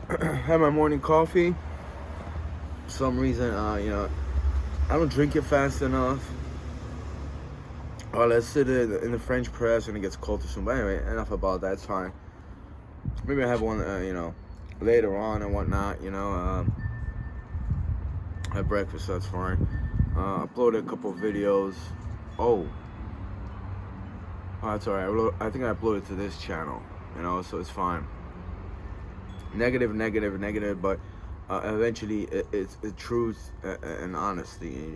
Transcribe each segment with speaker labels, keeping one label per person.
Speaker 1: Have my morning coffee. For some reason, I don't drink it fast enough. Or let's sit in the French press and it gets cold too soon. But anyway, enough about that. It's fine. Maybe I have one, later on and whatnot. At breakfast. So that's fine. Uploaded a couple of videos. Oh, that's alright. I think I uploaded to this channel. So it's fine. Negative, negative, negative, but eventually it's the truth and honesty.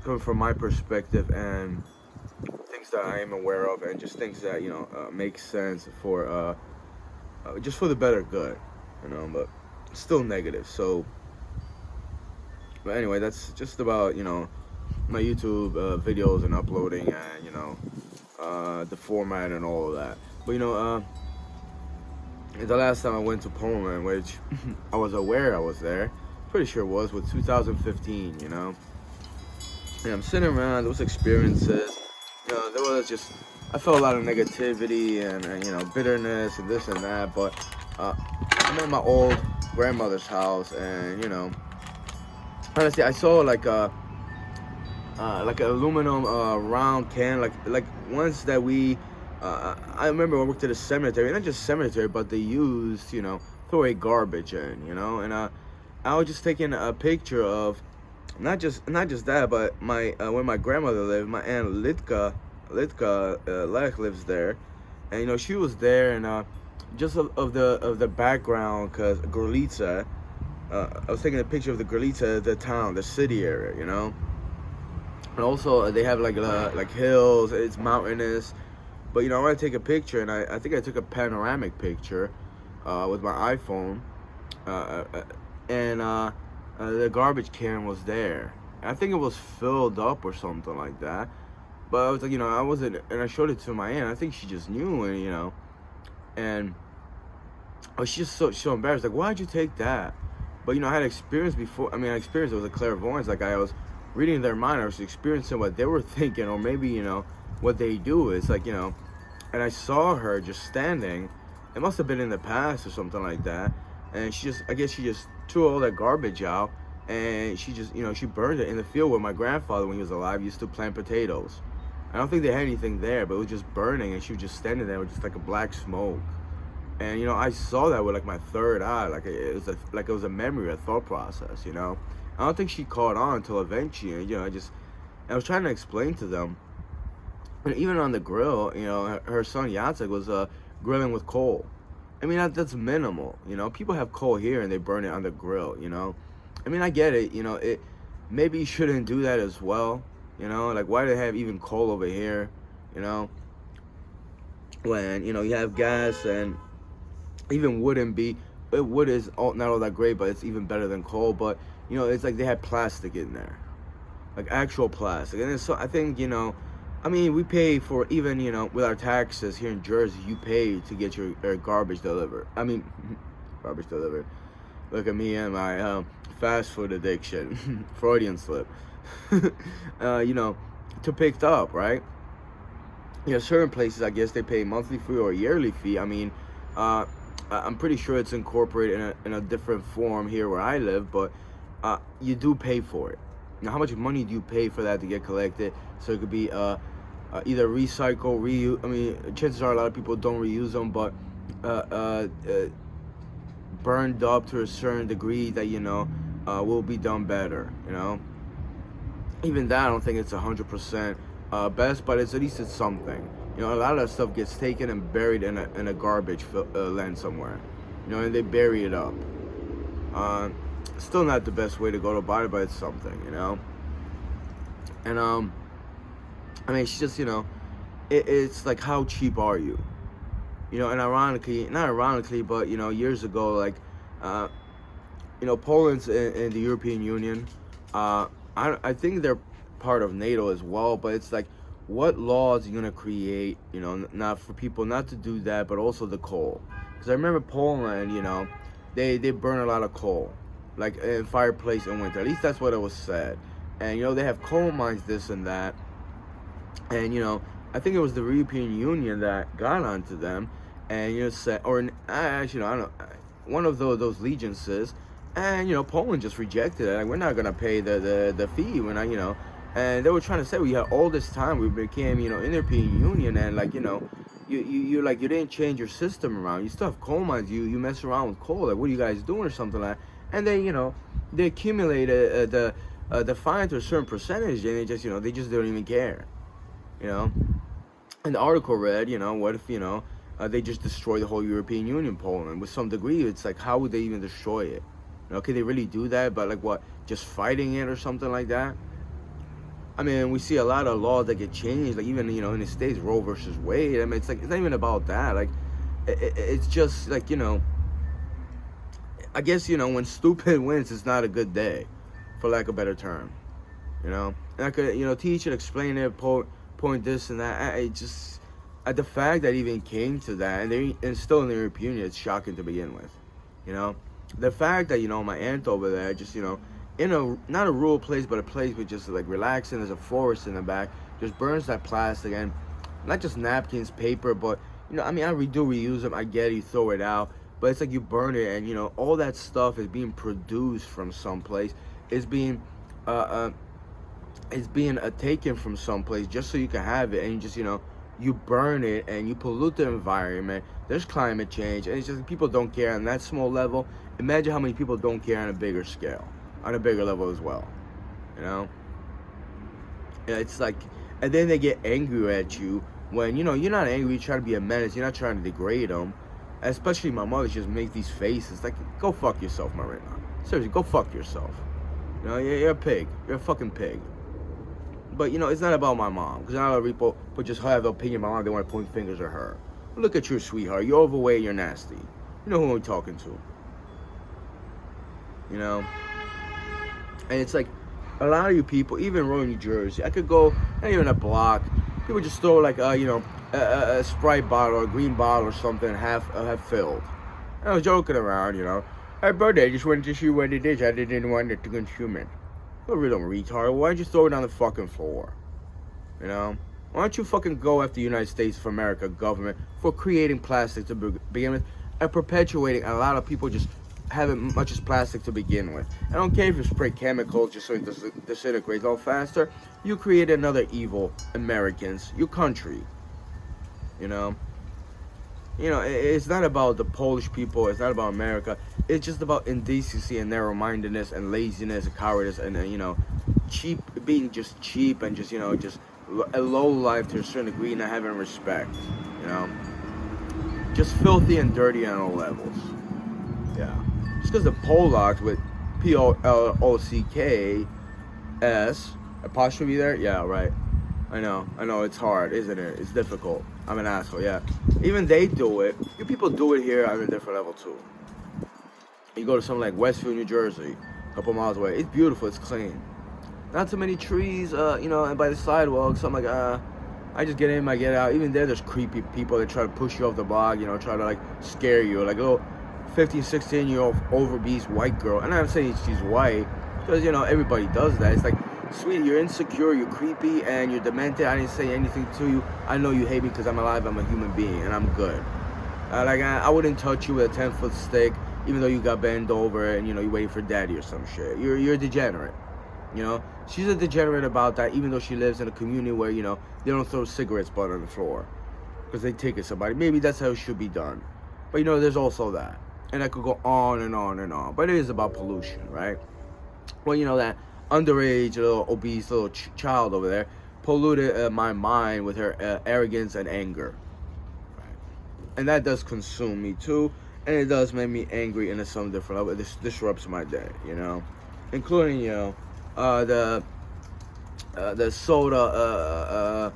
Speaker 1: Coming from my perspective and things that I am aware of, and just things that make sense for just for the better good. But still negative. So, but anyway, that's just about my YouTube videos and uploading and the format and all of that. But the last time I went to Poland, which I was aware I was there, pretty sure it was, with 2015, And I'm sitting around, those experiences, there was just, I felt a lot of negativity and bitterness and this and that, but I'm at my old grandmother's house, and, honestly, I saw like an aluminum round can, like ones that we, I remember I worked at a cemetery, not just cemetery, but they used, throw away garbage in, and I was just taking a picture of not just that, but my where my grandmother lived, my aunt Litka Lech lives there, and she was there, and just of the background, cause Gorlice, I was taking a picture of the Gorlice, the town, the city area, and also they have like hills, it's mountainous, but I want to take a picture, and I think I took a panoramic picture with my iPhone, and the garbage can was there. I think it was filled up or something like that. But I was like, I wasn't, and I showed it to my aunt. I think she just knew, and I was just so embarrassed. Like, why'd you take that? But I had experience before. I mean, I experienced it was a clairvoyance. Like I was reading their mind. I was experiencing what they were thinking, or maybe what they do. It's like and I saw her just standing. It must have been in the past or something like that. And I guess she just threw all that garbage out, and she just, she burned it in the field where my grandfather, when he was alive, used to plant potatoes. I don't think they had anything there, but it was just burning, and she was just standing there with just like a black smoke. And I saw that with like my third eye, like it was a memory, a thought process. I don't think she caught on until eventually. I was trying to explain to them, and even on the grill, her son Jacek was grilling with coal. I mean, that's minimal. People have coal here and they burn it on the grill. I mean, I get it. It maybe you shouldn't do that as well. Like why do they have even coal over here? You know, when you have gas, and even wood is not all that great, but it's even better than coal. But it's like they had plastic in there, like actual plastic, and so I think I mean, we pay for, even with our taxes here in Jersey, you pay to get your garbage delivered. I mean, garbage delivered. Look at me and my fast food addiction, Freudian slip. To picked up, right? Certain places, I guess they pay monthly fee or a yearly fee. I mean, I'm pretty sure it's incorporated in a different form here where I live, but you do pay for it. Now, how much money do you pay for that to get collected? So it could be either recycle, reuse. I mean, chances are a lot of people don't reuse them, but burned up to a certain degree that will be done better. Even that, I don't think it's 100% best, but at least it's something. A lot of that stuff gets taken and buried in a garbage land somewhere. And they bury it up. Still not the best way to go about it, but it's something. And I mean, it's just it's like, how cheap are you? And ironically, not ironically, but years ago, like Poland's in the European Union. I think they're part of NATO as well, but it's like, what laws are you gonna create? Not for people not to do that, but also the coal. Because I remember Poland, they burn a lot of coal, like in fireplace in winter. At least that's what it was said. And they have coal mines, this and that. And I think it was the European Union that got onto them, and you say, or actually, no, I don't know, one of those allegiances, and Poland just rejected it. Like, we're not gonna pay the fee. We're not, and they were trying to say we had all this time. We became, in the European Union, and like, you like you didn't change your system around. You still have coal mines. You mess around with coal. Like, what are you guys doing or something like that? And they, they accumulated the fine to a certain percentage, and they just don't even care, you know. And the article read, what if they just destroy the whole European Union, Poland, with some degree? It's like, how would they even destroy it? Could they really do that? But like, what, just fighting it or something like that? I mean, we see a lot of laws that get changed, like even in the States, Roe versus Wade. I mean, it's like, it's not even about that. Like, it's just like, I guess when stupid wins, it's not a good day, for lack of a better term. And I could teach and explain it, point this and that. It just, the fact that it even came to that, and still in the European Union, it's shocking to begin with. The fact that my aunt over there just in a, not a rural place, but a place with just like relaxing, there's a forest in the back, just burns that plastic, and not just napkins, paper, but I mean, I do reuse them. I get it, you throw it out, but it's like you burn it, and all that stuff is being produced from someplace. It's being taken from someplace just so you can have it, and you just you burn it and you pollute the environment. There's climate change, and it's just people don't care on that small level. Imagine how many people don't care on a bigger scale, on a bigger level as well. Yeah, it's like, and then they get angry at you when you're not angry. You try to be a menace. You're not trying to degrade them. Especially my mother just makes these faces like, go fuck yourself, Marina. Seriously, go fuck yourself. You're a pig. You're a fucking pig. But it's not about my mom, because not a lot of people but just have an opinion about my mom. They want to point fingers at her. Look at you, sweetheart. You're overweight. You're nasty. You know who I'm talking to. And it's like, a lot of you people, even in rural New Jersey, I could go not even a block. People just throw like a Sprite bottle or a green bottle or something half filled. And I was joking around, Hey, brother, I just wanted to see what it is. I didn't want it to consume it. You're a real retard. Why don't you throw it on the fucking floor? Why don't you fucking go after the United States of America government for creating plastic to begin with, and perpetuating a lot of people just having much as plastic to begin with. I don't care if you spray chemicals just so it disintegrates all faster. You create another evil Americans, your country. It's not about the Polish people. It's not about America. It's just about indecency and narrow-mindedness and laziness and cowardice and cheap, being just cheap and just just a low life to a certain degree, not having respect. Just filthy and dirty on all levels. Yeah, just because the Polacks with Polocks apostrophe there. Yeah, right. I know, it's hard, isn't it? It's difficult. I'm an asshole, yeah. Even they do it. You people do it here on a different level too. You go to something like Westfield, New Jersey, a couple miles away. It's beautiful, it's clean. Not too many trees, and by the sidewalk, so I'm like, I just get in, I get out. Even there's creepy people that try to push you off the block, try to like scare you. Like a little 15, 16-year-old overbeast white girl. And I'm not saying she's white, because, everybody does that. It's like, sweetie, you're insecure, you're creepy, and you're demented. I didn't say anything to you. I know you hate me because I'm alive, I'm a human being, and I'm good. I wouldn't touch you with a 10-foot stick, even though you got bent over and, you're waiting for daddy or some shit. You're a degenerate. She's a degenerate about that, even though she lives in a community where, they don't throw cigarettes butt on the floor because they take it somebody. Maybe that's how it should be done. But, there's also that. And I could go on and on and on. But it is about pollution, right? Well, that underage, little obese little child over there polluted my mind with her arrogance and anger. Right. And that does consume me too. And it does make me angry in some different level. This disrupts my day, including the soda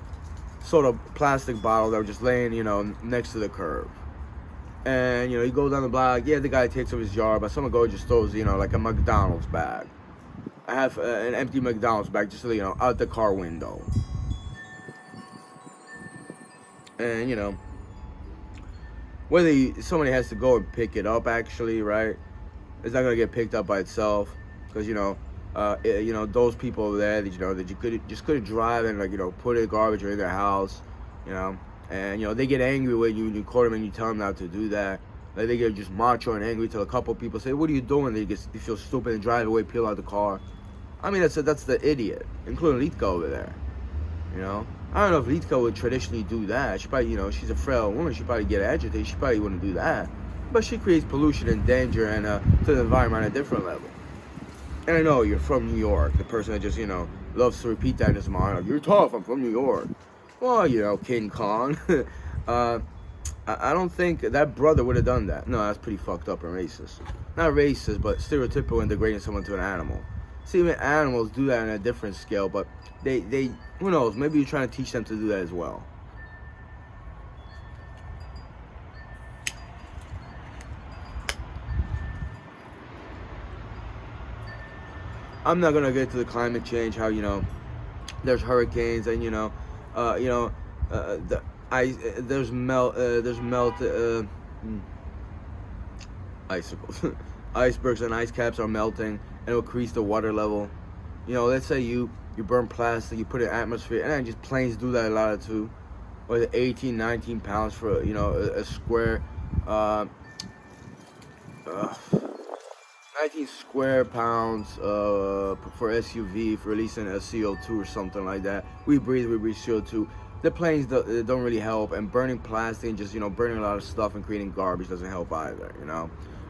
Speaker 1: plastic bottle that were just laying next to the curb. And you go down the block. Yeah, the guy takes up his jar, but someone just throws like a McDonald's bag. I have an empty McDonald's bag just so out the car window. And whether somebody has to go and pick it up, actually, right? It's not gonna get picked up by itself, because those people over there that that you couldn't drive and put a garbage in their house, and and they get angry when you call them and you tell them not to do that. Like they get just macho and angry till a couple people say, "What are you doing?" They feel stupid and drive away, peel out the car. I mean, that's the idiot, including Litka over there. I don't know if Litka would traditionally do that. She probably, she's a frail woman. She probably get agitated. She probably wouldn't do that. But she creates pollution and danger and to the environment on a different level. And I know you're from New York. The person that just, loves to repeat that in his mind. Like, you're tough. I'm from New York. Well, King Kong. I don't think that brother would have done that. No, that's pretty fucked up and racist. Not racist, but stereotypical and degrading someone to an animal. See, even animals do that on a different scale, but they who knows, maybe you're trying to teach them to do that as well. I'm not gonna get to the climate change, how there's hurricanes and the ice, there's icicles, icebergs and ice caps are melting and it'll increase the water level. Let's say you burn plastic, you put it in the atmosphere, and then just planes do that a lot too. Or the 18, 19 pounds for a square, 19 square pounds for SUV for releasing a CO2 or something like that. We breathe CO2. The planes don't really help, and burning plastic and just burning a lot of stuff and creating garbage doesn't help either.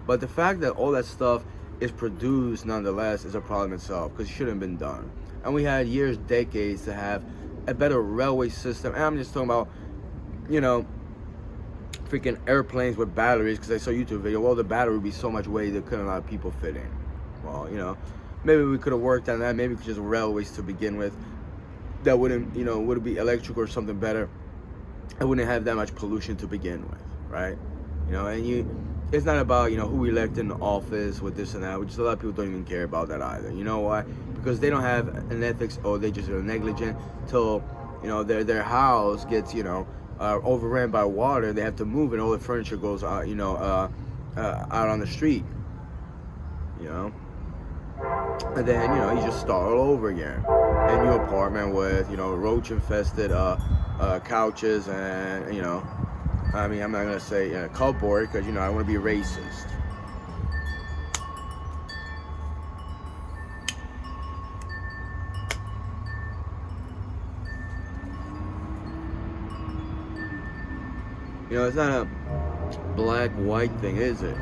Speaker 1: But the fact that all that stuff is produced nonetheless is a problem itself, because it shouldn't have been done. And we had years, decades to have a better railway system. And I'm just talking about, freaking airplanes with batteries, because I saw a YouTube video. Well, the battery would be so much weight that couldn't allow people fit in. Well, maybe we could have worked on that. Maybe we could just railways to begin with. That wouldn't, would it be electric or something better? I wouldn't have that much pollution to begin with, right? It's not about, who we elect in the office with this and that, which a lot of people don't even care about that either. You know why? Because they don't have an ethics, or they just are negligent till, their house gets, overran by water. They have to move and all the furniture goes, out on the street, And then, you just start all over again. A new apartment with, roach infested couches and, I mean, I'm not going to say cupboard because, I want to be racist. It's not a black-white thing, is it?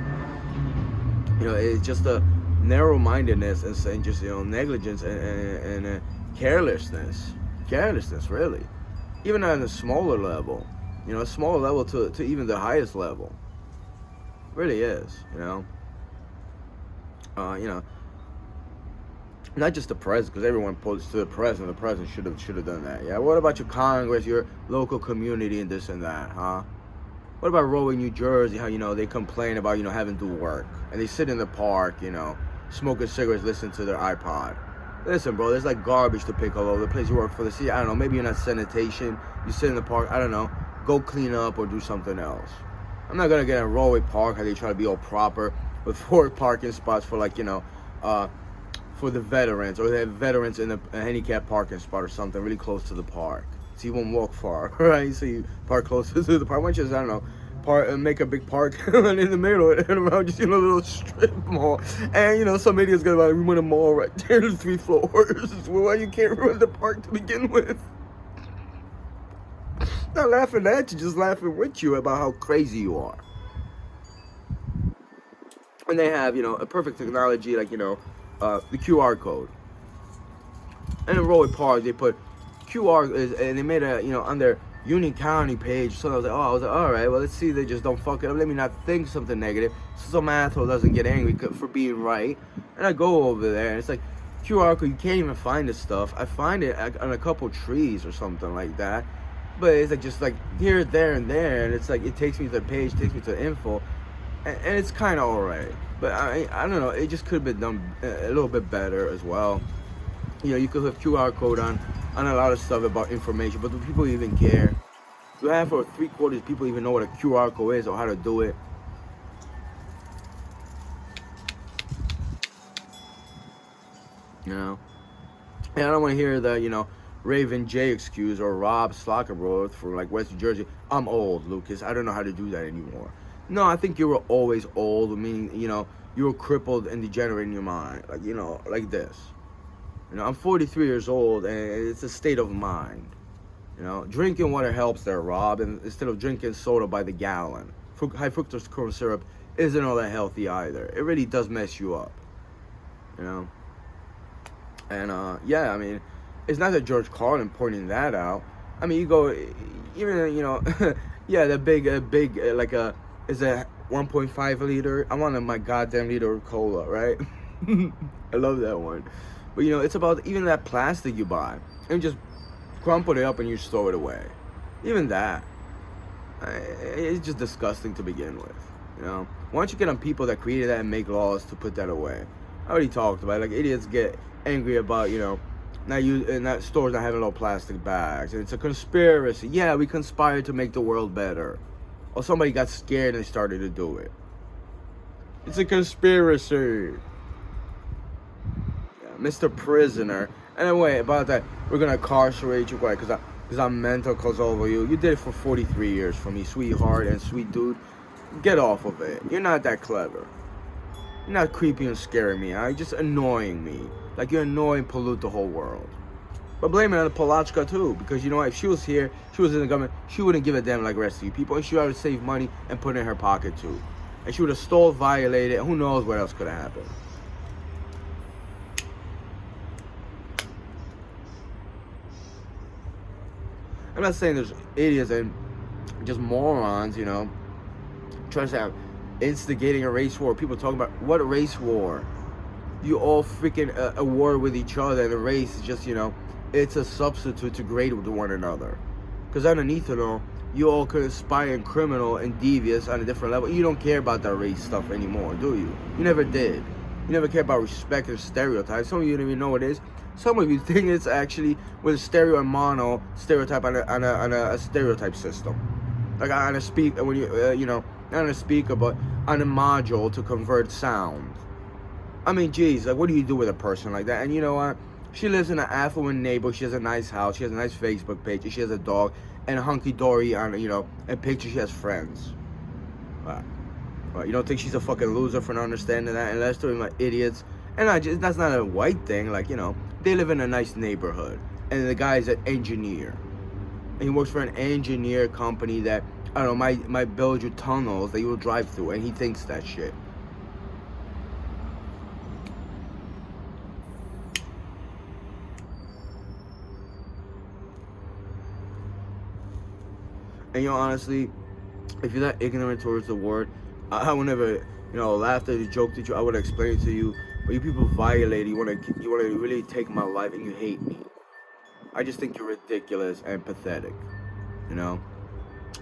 Speaker 1: It's just a narrow-mindedness and just, negligence and carelessness. Carelessness, really. Even on a smaller level. A smaller level to even the highest level. Really is, not just the president, because everyone points to the president. The president should have done that. Yeah. What about your Congress, your local community, and this and that, huh? What about Rowan, New Jersey? How they complain about having to work and they sit in the park, smoking cigarettes, listening to their iPod. Listen, bro, there's like garbage to pick all over the place. You work for the city. I don't know. Maybe you're not sanitation. You sit in the park. I don't know. Go clean up or do something else. I'm not gonna get in Rowan Park how they try to be all proper with 4 parking spots for for the veterans, or they have veterans in a handicapped parking spot or something really close to the park. So you won't walk far, right? So you park closer to the park. Why don't you just, I don't know, make a big park in the middle and around just a little strip mall. And some idiot's gonna we want a mall right there, there's 3 floors. Well, why you can't run the park to begin with? Not laughing at you, just laughing with you about how crazy you are. And they have, a perfect technology like, the QR code. And in Rowan Park, they put QR, and they made a, on their Union County page. So I was like, all right, well, let's see, they just don't fuck it up. Let me not think something negative, so some asshole doesn't get angry for being right. And I go over there, and it's like, QR code, you can't even find this stuff. I find it on a couple trees or something like that. But it's like just like here, there, and there, and it's like it takes me to the page, takes me to the info, and it's kind of alright. But I don't know, it just could have been done a little bit better as well. You could have QR code on a lot of stuff about information, but do people even care? Do half or 3/4 people even know what a QR code is or how to do it? And I don't want to hear that, Raven J excuse or Rob Slockerworth from like West Jersey. I'm old, Lucas. I don't know how to do that anymore. No, I think you were always old, meaning, you were crippled and degenerate in your mind. Like, like this. I'm 43 years old, and it's a state of mind. Drinking water helps there, Rob, and instead of drinking soda by the gallon. High fructose corn syrup isn't all that healthy either. It really does mess you up. And yeah, I mean, it's not that George Carlin pointing that out. I mean, you go, even, yeah, the big, like is a 1.5 liter. I want my goddamn liter of cola, right? I love that one. But, it's about even that plastic you buy and just crumple it up and you throw it away. Even that. It's just disgusting to begin with, Why don't you get on people that created that and make laws to put that away? I already talked about it. Like, idiots get angry about, not stores not having no plastic bags. And it's a conspiracy. Yeah, we conspired to make the world better. Or somebody got scared and they started to do it. It's a conspiracy. Yeah, Mr. Prisoner. Anyway, about that, we're going to incarcerate you, because I'm mental because over you. You did it for 43 years for me, sweetheart and sweet dude. Get off of it. You're not that clever. You're not creepy and scaring me. You're just annoying me. Like, you annoy and pollute the whole world. But blame it on the Polachka too, because if she was here, she was in the government, she wouldn't give a damn like the rest of you people, and she would have saved money and put it in her pocket too. And she would have stole, violated, and who knows what else could have happened. I'm not saying there's idiots and just morons, trying to have instigating a race war. People talking about what race war? You all freaking a war with each other, and the race is just, it's a substitute to grade with one another. Because underneath it all, you all conspire and criminal and devious on a different level. You don't care about that race stuff anymore, do you? You never did. You never care about respect and stereotypes. Some of you don't even know what it is. Some of you think it's actually with a stereo and mono stereotype on a stereotype system. Like on a speaker, when not on a speaker, but on a module to convert sound. I mean, geez, like, what do you do with a person like that? And you know what? She lives in an affluent neighborhood. She has a nice house. She has a nice Facebook page. She has a dog and a hunky-dory on, and pictures. She has friends. But you don't think she's a fucking loser for not understanding that? And that's doing my idiots. And that's not a white thing. Like, they live in a nice neighborhood. And the guy's an engineer. And he works for an engineer company that, I don't know, might build you tunnels that you will drive through. And he thinks that shit. And honestly, if you're that ignorant towards the word, I would never, laugh at you, joked at you. I would explain it to you. But you people violate. You wanna really take my life, and you hate me. I just think you're ridiculous and pathetic. I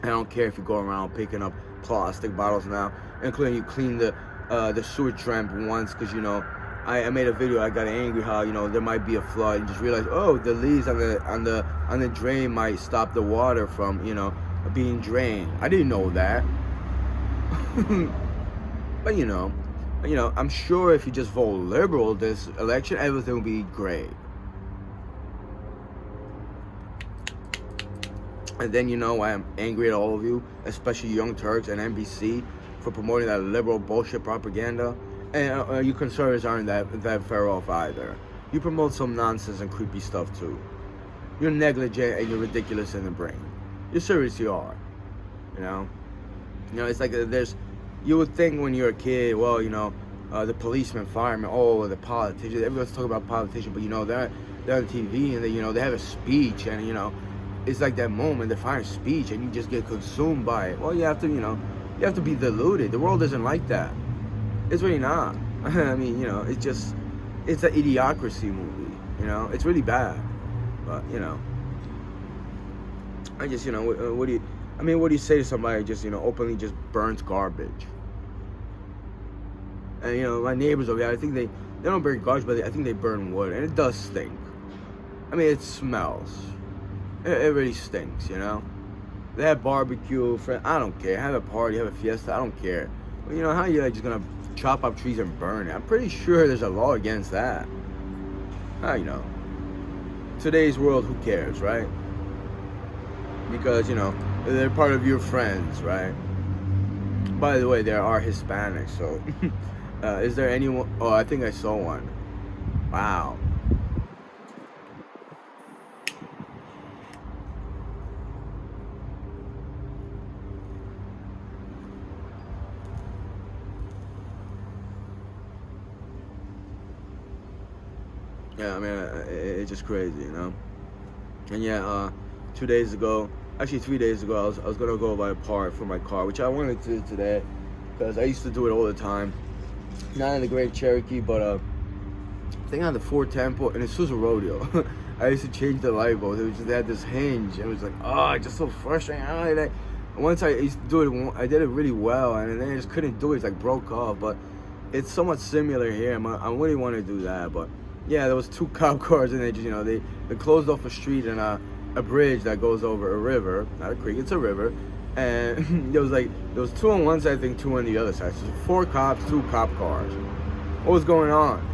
Speaker 1: don't care if you go around picking up plastic bottles now, including you clean the sewage ramp once, because I made a video. I got angry how there might be a flood, and just realized, oh, the leaves on the drain might stop the water from being drained. I didn't know that. But I'm sure if you just vote liberal this election, everything will be great. And then why I'm angry at all of you, especially Young Turks and NBC, for promoting that liberal bullshit propaganda. And you conservatives aren't that far off either. You promote some nonsense and creepy stuff too. You're negligent and you're ridiculous in the brain. You seriously are. It's like you would think when you're a kid, well, the policeman, fireman, the politicians, everyone's talking about politicians, but they're on TV and they have a speech, and it's like that moment, the final speech, and you just get consumed by it. Well, you have to be deluded. The world isn't like that. It's really not. I mean, it's an idiocracy movie. It's really bad. But I just, what do you say to somebody just, openly just burns garbage? And my neighbors over here, I think they don't burn garbage, but I think they burn wood, and it does stink. I mean, it smells. It really stinks, They have barbecue, I don't care. Have a party, have a fiesta, I don't care. But how are you just gonna chop up trees and burn it? I'm pretty sure there's a law against that. today's world, who cares, right? Because, you know, they're part of your friends, right? By the way, there are Hispanics, so is there anyone? Oh, I think I saw one. Wow. Yeah, I mean, it's just crazy, you know. And yeah, 2 days ago, actually 3 days ago, I was gonna go buy a part for my car, which I wanted to do today, because I used to do it all the time. Not in the Great Cherokee, but I think on the Ford Tempo and Isuzu Rodeo. I used to change the light bulbs. It was just, they had this hinge. It was like, oh, it's just so frustrating. I don't like that. And once I used to do it, I did it really well, and then I just couldn't do it. It's like broke off. But it's somewhat similar here. I really want to do that, but yeah, there was two cop cars, and they just, you know, they closed off a street and a bridge that goes over a river, not a creek, it's a river. And there was two on one side, I think two on the other side. So 4 cops, 2 cop cars. What was going on?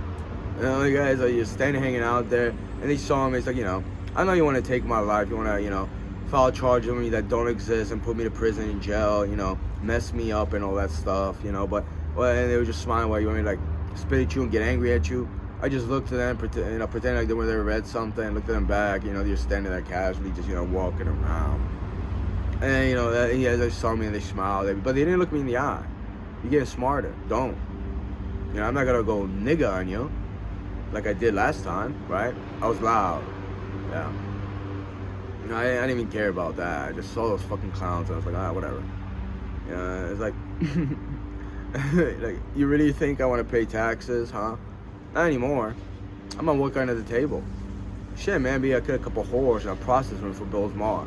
Speaker 1: You know, the guys are just standing, hanging out there, and they saw me. It's like, you know, I know you want to take my life. You want to, you know, file charges on me that don't exist and put me to prison and jail. You know, mess me up and all that stuff. You know, but well, and they were just smiling while you want me to like spit at you and get angry at you. I just looked at them, pretend like they read something. Looked at them back. You know, they're standing there casually, just, you know, walking around. And you know, yeah, they saw me and they smiled, but they didn't look me in the eye. You're getting smarter. Don't. You know, I'm not gonna go nigga on you like I did last time, right? I was loud. Yeah. You know, I didn't even care about that. I just saw those fucking clowns and I was like, whatever. Yeah, it's like, like, you really think I want to pay taxes, huh? Not anymore. I'm gonna work under the table. Shit, man, be a couple whores and a prostitute for Bill's Mall.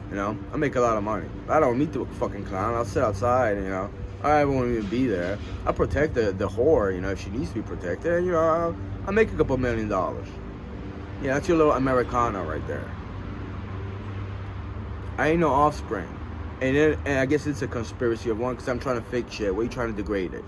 Speaker 1: You know, I make a lot of money. I don't need to fucking clown. I'll sit outside, and, you know, I won't even be there. I'll protect the whore, you know, if she needs to be protected. And, you know, I'll make a couple $1 million. Yeah, that's your little Americana right there. I ain't no offspring. And I guess it's a conspiracy of one, because I'm trying to fake shit. What are you trying to degrade it?